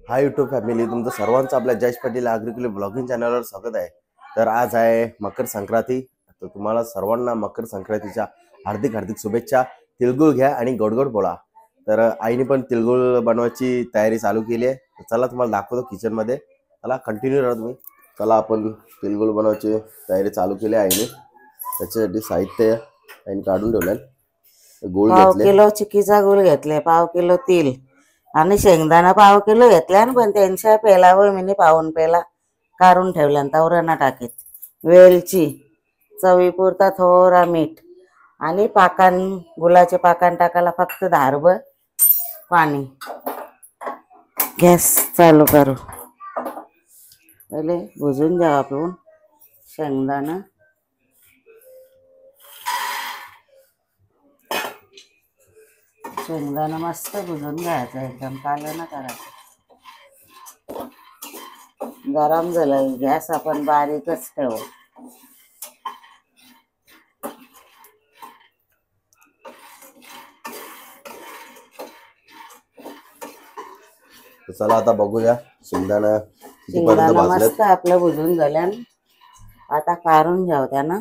Hi YouTube family, तुमचं सर्वांचं आपल्या जयेश पाटील ॲग्रिकल्चर ब्लॉगिंग चॅनलवर स्वागत आहे. तर आज आहे मकर संक्रांती. तर तुम्हाला सर्वांना मकर संक्रांतीच्या हार्दिक हार्दिक शुभेच्छा. तिळगुळ घ्या आणि गोडगोड बोला. तर आईने पण तिळगुळ बनवायची तयारी चालू केली आहे. तर चला तुम्हाला दाखवतो किचनमध्ये. चला कंटिन्यू राहा तुम्ही. चला आपण तिळगुळ बनवायची तयारी चालू केली आहे आईने. त्याच्यासाठी साहित्य आईने काढून ठेवलं. गूळ पाव घेतले, किलो चिक्कीचा गूळ घेतले, पाव किलो तीळ आणि शेंगदाणा पाव किलो घेतल्या. पण त्यांच्या पेलावर मी पाऊन पेला काढून ठेवल्या. तवरणा टाकीत वेलची, चवीपुरता थोडा मीठ आणि पाकान गुलाचे पाकान टाकायला फक्त धारभर पाणी. गॅस चालू करू. पहिले भुजून घ्या आपण शेंगदाणा. शेंगदाणा मस्त भुजून घ्यायचं, एकदम काळं ना करायचं. गरम झालं गॅस आपण बारीकच ठेवू. चला आता बघूया शेंगदाणा कितीपर्यंत शेंगदाणा भाजलेत. मस्त आपलं भुजून झाल्यान आता काढून घ्याव. त्यांना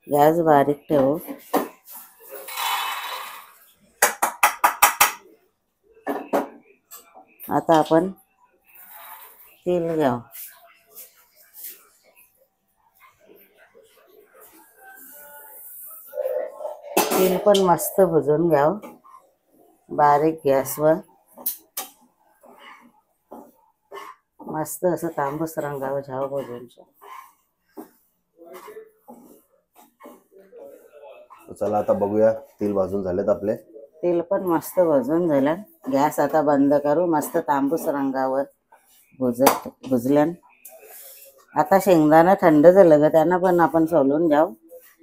गॅस बारीक ठेवू. आता आपण तेल घ्याव. तेल पण मस्त भुजून घ्याव बारीक गॅसवर. मस्त असं तांबूस रंगावर घ्यावं भुजून. चला आता बघूया. तेल भाजून झालेत आपले. तेल पण मस्त भाजून झालं. गॅस आता बंद करू. मस्त तांबूस रंगावर भुजल्यान. आता शेंगदाणा थंड झालं ग, त्यांना पण आपण सोलून घ्याव.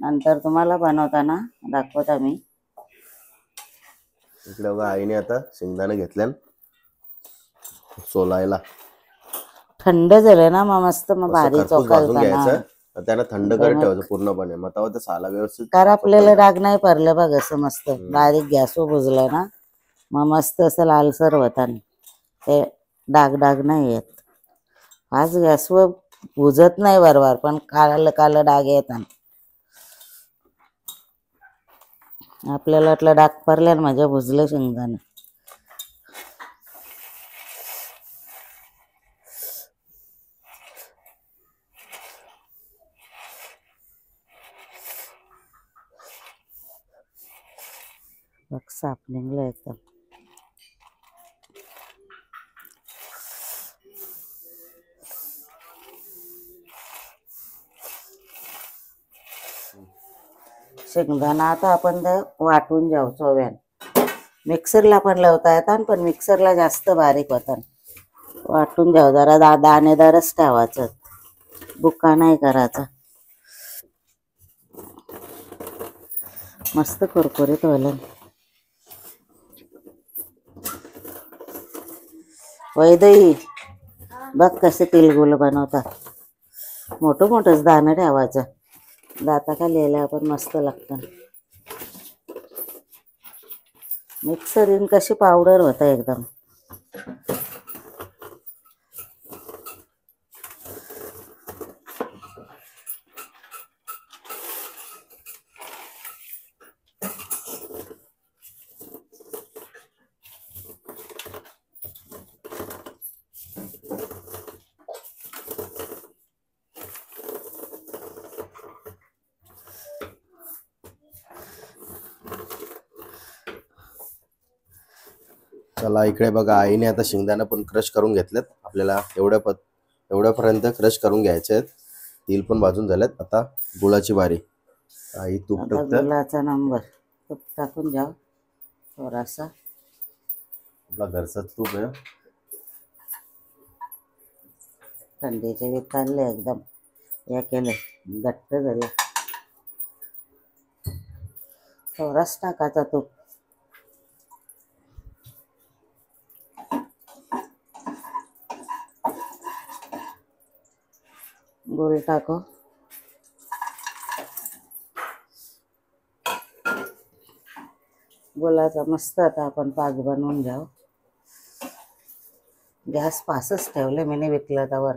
नंतर तुम्हाला बनवताना दाखवता मी. इकडे बघा आईने आता शेंगदाणे घेतल्या सोलायला. थंड झालं ना मग मस्त मग भारी खरपूस भाजून चोकालताना. घ्यायचं. त्याला थंड करत ठेवायचं पूर्णपणे. मग तेव्हा ते साला व्यवस्थित तर आपल्याला डाग नाही पडलं बघ. असं मस्त बारीक गॅसवर भुजलं ना मग मस्त असं लालसर होता. ते डाग डाग नाही येत. आज गॅसवर भुजत नाही बरोबर, पण काळं काळं डाग येतात. आपल्याला वाटलं डाग पडल्या माझ्या भुजलं शेंगदाणा. बघ साप निघलं एकदम. शेंगदाणा आता आपण वाटून जाऊ चव्यान. मिक्सरला पण लावता येतात, पण मिक्सरला जास्त बारीक होतात. वाटून घ्याव. जरा दाणेदारच ठेवायचं, बुका नाही करायचा. मस्त कुरकुरीत व्हायला. वैदई बघ कसे तिळगुळ बनवतात. मोठं मोठंच दाणं ठेवायचं. दाताखाली यायला पण मस्त लागतं. मिक्सरीन कशी पावडर होता एकदम. चला इकडे बघा आईने आता शेंगदाणा पण क्रश करून घेतलेत. आपल्याला एवढ्यापर्यंत क्रश करून घ्यायचे आहेत. तेल पण भाजून झालेत. आता गुळाची बारी. आई तूप आता टाकतात. गुळाचा नंबर तूप टाकून घ्या थोडासा. आपला घरचा तूप आहे. थंडीचे विचारले एकदम हे केले घट्ट झाले. थोडाच टाकायचा तूप. गुळ टाकू. गुळाचा मस्त आता आपण पाक बनवून घ्याव. गॅस पासच ठेवले मी विकलं त्यावर.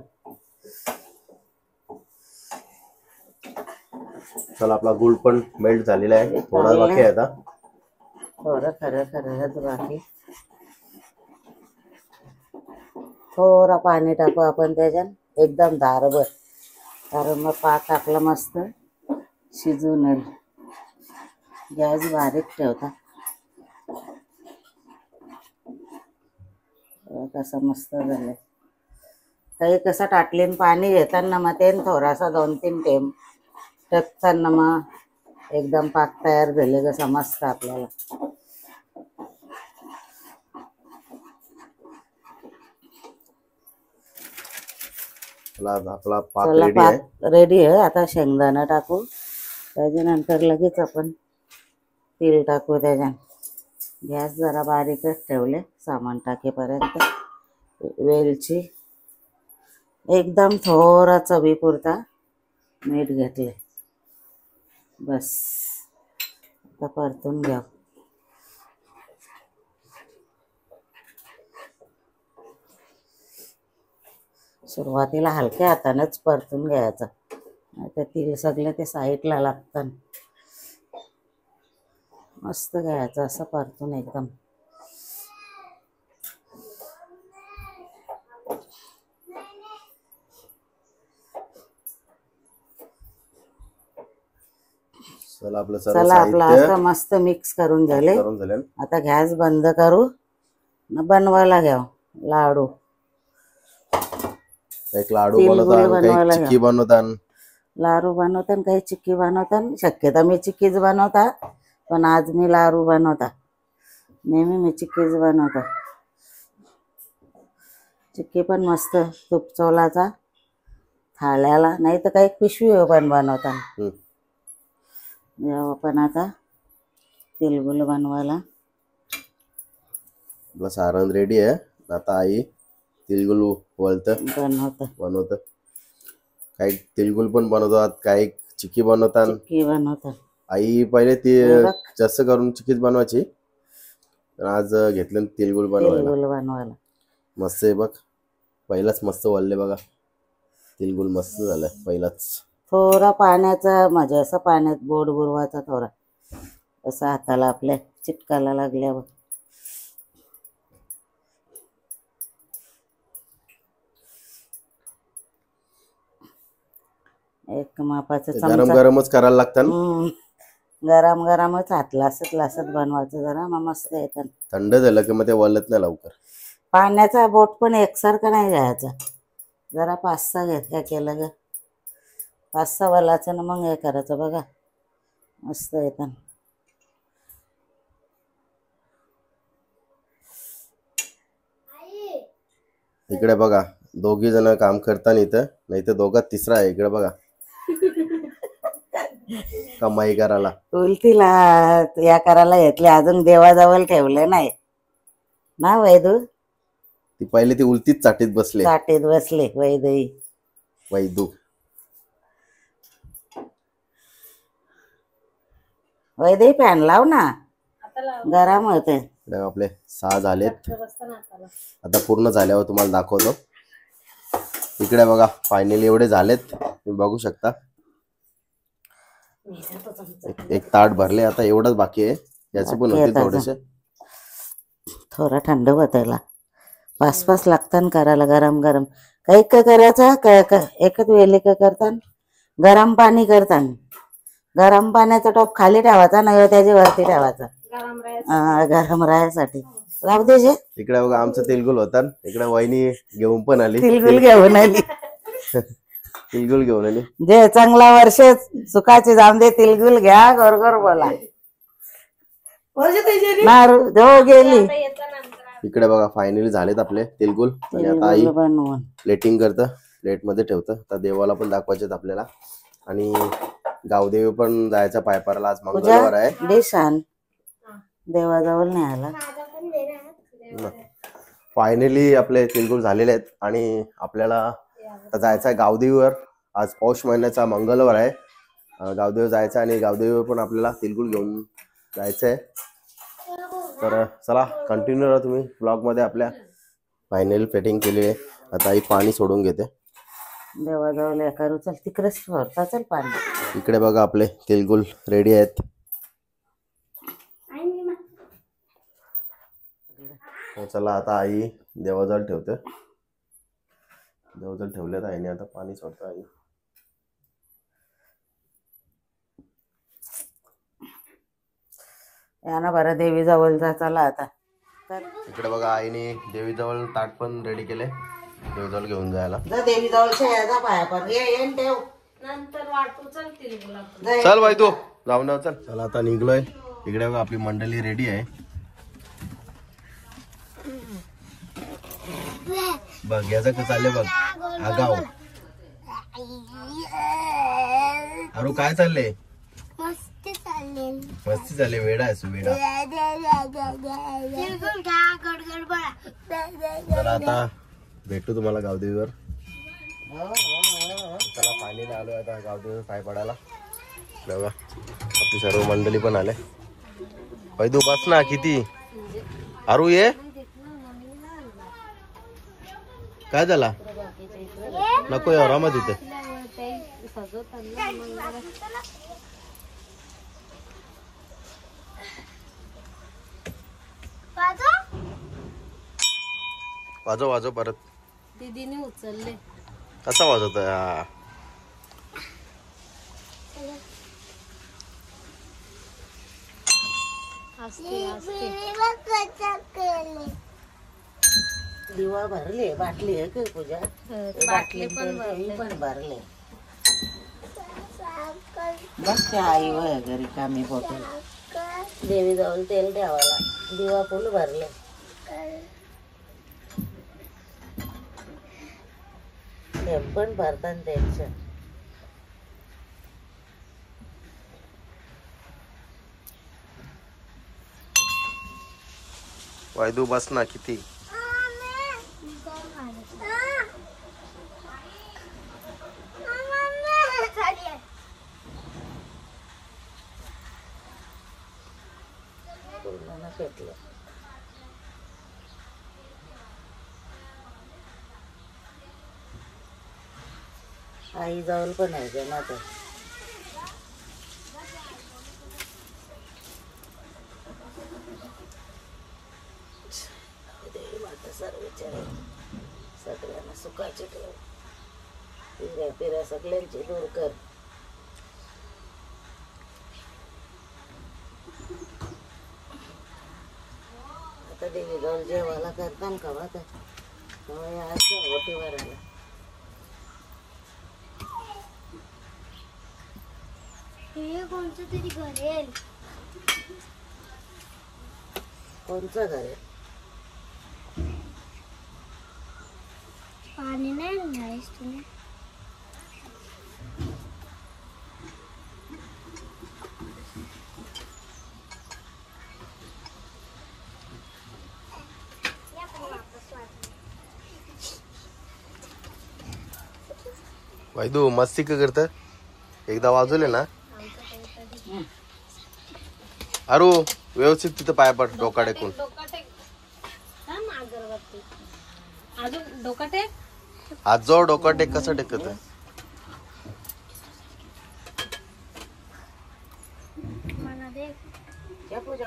चला आपला गुळ पण मेल्ट झालेला आहे, थोडा बाकी आहे आता. थोडं खरं खरं बाकी. थोडा पाणी टाकू आपण त्याच्यात एकदम दारभर, कारण मग पाक आपला मस्त शिजून येईल. गॅस बारीक ठेवता. कसं मस्त झालंय. काही कसं टाकलीन पाणी घेताना मग ते थोडासा 2-3 थेंब टाकताना मग एकदम पाक तयार झाले का समजतं आपल्याला. आपला पाक चला रेडी आहे. पाक रेडी आहे. आता शेंगदाणा टाकू, त्याच्यानंतर लगेच आपण तेल टाकू त्याच्यात. गॅस जरा बारीकच ठेवले सामान टाकेपर्यंत. वेलची एकदम थोडा चवीपुरता मीठ घेतले बस. आता परतून घ्या. सुरुवातीला हलक्या हातानेच परतून घ्यायचं, आता तेल सगळे ते साईडला लागतात. मस्त घ्यायचं असं परतून एकदम. चला आपलं सर्व चला आपलं साहित्य आता मस्त मिक्स करून झाले. करून झाले. आता गॅस बंद करू न बनवायला घ्या लाडू. एक लाडू तिळगुळ बनवतात, बनवायला काही चिक्की बनवतात, लाडू बनवतात, काही चिक्की बनवतात. शक्यता मी चिक्कीच बनवता, पण आज मी लाडू बनवता. नेहमी मी चिक्कीच बनवता. चिक्की पण मस्त तूप चोलाचा थाळ्याला, नाही तर काही पिशवी पण बनवतात. जेव्हा पण आता तिळगुळ बनवायला आपलं सारण रेडी आहे. आता आई तिळगुळ बनवत. काही तिळगुळ पण बनवतात, काही चिक्की बनवतात. चिक्की बनवतात. आई पहिले ती जास्त करून चिक्कीच बनवायची, आज घेतलं तिळगुळ बनवायला. मस्त आहे बघ, पहिलाच मस्त वळले बघा. तिळगुळ मस्त झालं पहिलाच. थोडा पाण्याचा म्हणजे असं पाण्यात बोट बुरवायचा थोडा, असं हाताला आपल्या चिटकायला लागल्यावर. एक मापाचा गरम गरमच करायला लागतात. गरम गरमच हात लासत बनवायचं जरा, मग मस्त येतात. थंड झालं की मग ते वळत नाही लवकर. पाण्याचा बोट पण एकसारखा नाही घ्यायचा, जरा 5-6 घेतल्या केलं ग, 5-6 वालाचं ना मग हे करायचं बघा, मस्त येतात. इकडे बघा 2 जण काम करतात इथं, नाही तर दोघात तिसरा आहे. इकडे बघा कमाई करायला. उलटीला या करायला घेतले, अजून देवाजवळ ठेवले नाही ना वैदू. ती पहिले ती उलटीच चाटीत बसले वैदू. वैदू फॅन लाव ना, गरम होते. आपले 6 झालेत, आता पूर्ण झाल्यावर तुम्हाला दाखवतो. इकडे बघा फायनली एवढे झालेत, तुम्ही बघू शकता. एक ताट भरले, आता एवढंच बाकी आहे. याचे पण होते थोडेसे. थोडा थंड होतायला 5-5 लागतात करायला गरम गरम. काही काय करायचं, एकच वेळी काय करतात, गरम पाणी करतात. गरम पाण्याचा टोप खाली ठेवायचा, नाही त्याच्या वरती ठेवायचा गरम राहायसाठी. राहू दे. इकडे बघा आमचं तिळगुळ होतात. इकडे वहिनी घेऊन पण आली, तिळगुळ घेऊन आली. तिळगुळ घेऊन आली. जे चांगला वर्ष सुखाचे जाऊन दे, तिळगुळ घ्या, गोरगोर बोला. गेली. इकडे बघा फायनली झालेत आपले तिळगुळ. आणि आता आई प्लेटिंग करतं, प्लेट मध्ये ठेवतं. आता देवाला पण दाखवायचे आपल्याला, आणि गावदेवी पण जायचा पायपाराला. आज मंगळवार आहे. देवाजवळ नाही आला. फायनली आपले तिळगुळ झालेले आहेत, आणि आपल्याला आता जायचं आहे गावदेवीवर. आज पौष महिन्याचा मंगळवार आहे, गावदेवी जायचं, आणि गावदेवीवर पण आपल्याला तिळगुळ घेऊन जायचं आहे. तर चला कंटिन्यू राहा तुम्ही ब्लॉग मध्ये आपल्या. फायनल फिटिंग केली आहे. आता आई पाणी सोडून घेते. देवाजवळ एका चल तिकडेच सोडता चल पाणी. इकडे बघा आपले तिळगुळ रेडी आहेत. चला आता आई देवाजवळ ठेवते. देवाजवळ ठेवले तर आईने आता पाणी सोडतं. आई याना बरं देवी जवळ जा चला आता. इकडे बघा आईने देवीजवळ ताट पण रेडी केले देवीजवळ घेऊन जायला. जा देवी जवळच्या याचा पाया पण ये ठेव नंतर वाटू चलतील चल बाई तू जाऊन जाऊ. चल चला आता निघलोय. इकडे बघा आपली मंडळी रेडी आहे. बघ याचं कसं चाललंय बघ. आगाव अरे काय चाललंय. मस्ती चालले. वेडा आहे तू वेडा. चला आता भेटू तुम्हाला गावदेवीवर. चला पाणी आलोय आता गावदेवीवर पाय पडायला. बघा आपली सर्व मंडळी पण आले. बाई तू बस ना. किती आरू ये. काय झाला नको या आरामात इथे. वाजव वाजव परत. दीदीने उचलले. कसा वाजवत हा. दिवा भरले बाटली आहे की पूजा. बाटली पण भरले. बघ त्या आई वय घरी कामी बॉटल देवी जवळ तेल ठेवायला. दिवा फुल भरले. ते पण भरताना टेन्शन. वायदू बस ना. किती पेटलं. आई जवळ पण आहे जमा तर. देवी माता सर्वच्या सगळ्यांना सुखाचे ठेव. पिऱ्या पिऱ्या सगळ्यांची दूर कर. आता देवी जवळ जेवायला करताना का बघा ओटीवर आला. कोणतं तरी घरेल. कोणचं घर आहे. पाणी नाही आणणारेस तुम्ही. वायदू मस्ती का करत. एकदा वाजवले ना. अरू व्यवस्थित तिथं पाय पड. डोका टेकून. अजून डोका टेक. हात जोड. डोका टेक. कसं टेकत. मला दे. या पूजा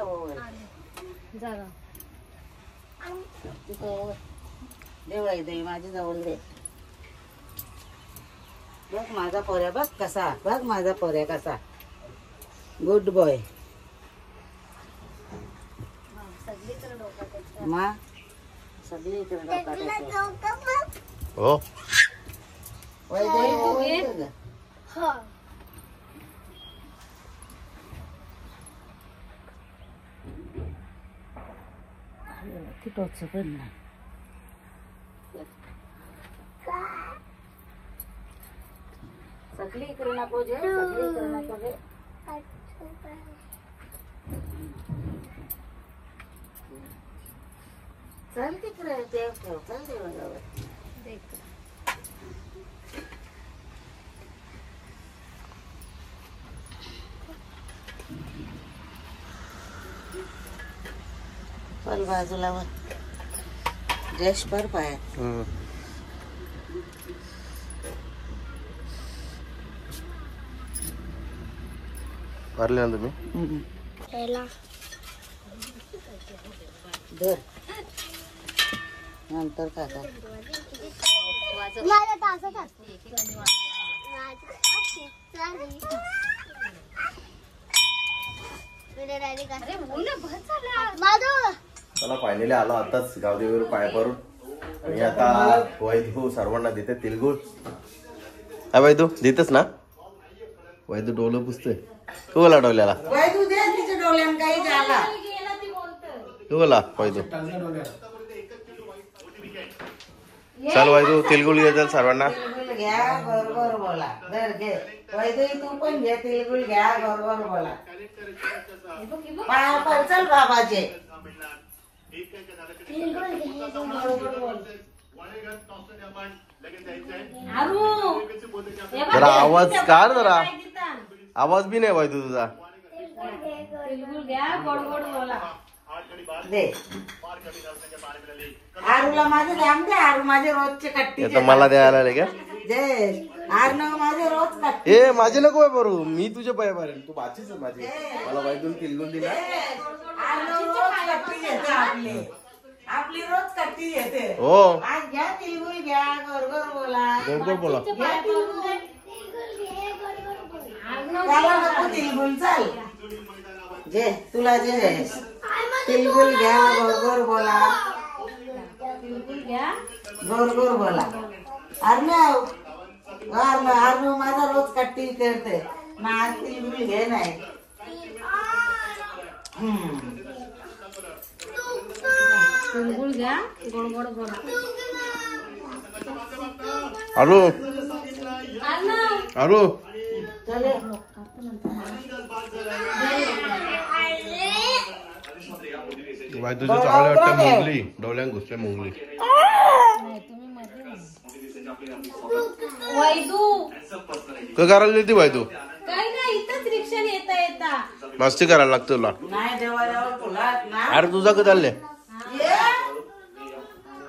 जरा देवळाई देवी माझ्या जवळ दे. बघ माझा पोऱ्या बघ कसा. बघ माझा पोऱ्या कसा. Good boy. मा सगळी हो टोच पण नाही. सगळी इकडे नको जे. सगळी इकडे नको जे. चल तिकडे देव ठेव. चल देवाजवळ. चल बाजूला वर जश पर पाय भरले ना तुम्ही पहिला धर नंतर काका माझ्या तासात चला फायनली आलो आताच गावदेवीवर पाया पडून आणि आता वैदू सर्वांना देते तिलगुळ. हा वैदू देतच ना. वैदू डोलं पुसतोय. तू बोला डोल्याला तू दे तिच्या डोळ्यान काही झाला तू बोला वैदू. चल वैदू तिलगुळ घे चल सर्वांना. तिळगुळ घ्या बरोबर बोला. धर घे वैदू तू पण घे तिळगुळ घ्या बरोबर बोला. पाया पड चल बाबाचे. जरा आवाज काढ जरा. आवाज बी नाही वैदू तुझा. दे आरूला माझे ध्यान दे. आरू माझे रोजचे कट्टी येतं मला द्यायला आले का. जे आरू माझे रोज कट्टी. ए माझे नको आहे बरू. मी तुझे पाय भरेन. तू बाचीच आहे माझी. मला वैदून तिलगुळ दिला. आरू रोज कट्टी घेते आपली. आपली रोज कट्टी घेते. हो आज घ्या तिळगुळ घ्या गोरगोर बोला. गोड बोला. घ्या तिळगुळ. त्याला नको तिळगुळ चल. जे तुला जे तिळगुळ घ्या गोरगोर बोला. गोरगोर बोला. अर्णव अर्णव माझा रोज कट्टी करते ना. आज तिळगुळ घे नाही. तिळगुळ घ्या गोड गोड बोला. अरू अरू चले तुझे चांगले वाटतं. मुंगली डोळ्यात घुसले मुंगली. वैदू काय करायला देते बाई तू. काही नाही इथंच रिक्षा येता येता मस्ती करायला लागतो तुला. नाही देवाजवळ तुला ना. अरे तुझा कधी चालले.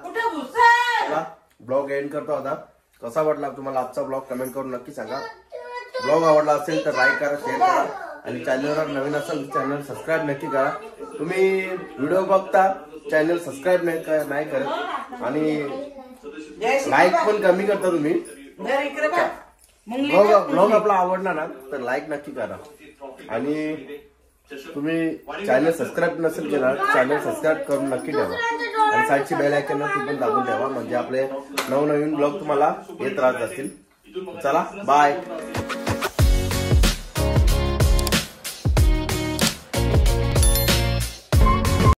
कुठे घुसल. ब्लॉग एंड करतो आता. कसा वाटला तुम्हाला आजचा ब्लॉग कमेंट करून नक्की सांगा. ब्लॉग आवडला असेल तर लाईक करा शेअर करा आणि चॅनलवर नवीन असेल चॅनल सबस्क्राईब नक्की करा. तुम्ही व्हिडिओ बघता चॅनल सबस्क्राईब नाही करत आणि लाईक पण कमी करता तुम्ही. ब्लॉग आपला आवडला ना तर लाईक नक्की करा आणि तुम्ही चॅनल सबस्क्राईब नसेल केला चॅनल सबस्क्राईब करून नक्की ठेवा आणि साईडची बेल आयकॉन ती पण दाबून ठेवा म्हणजे आपले नवनवीन ब्लॉग तुम्हाला येत राहत असतील. चला बाय.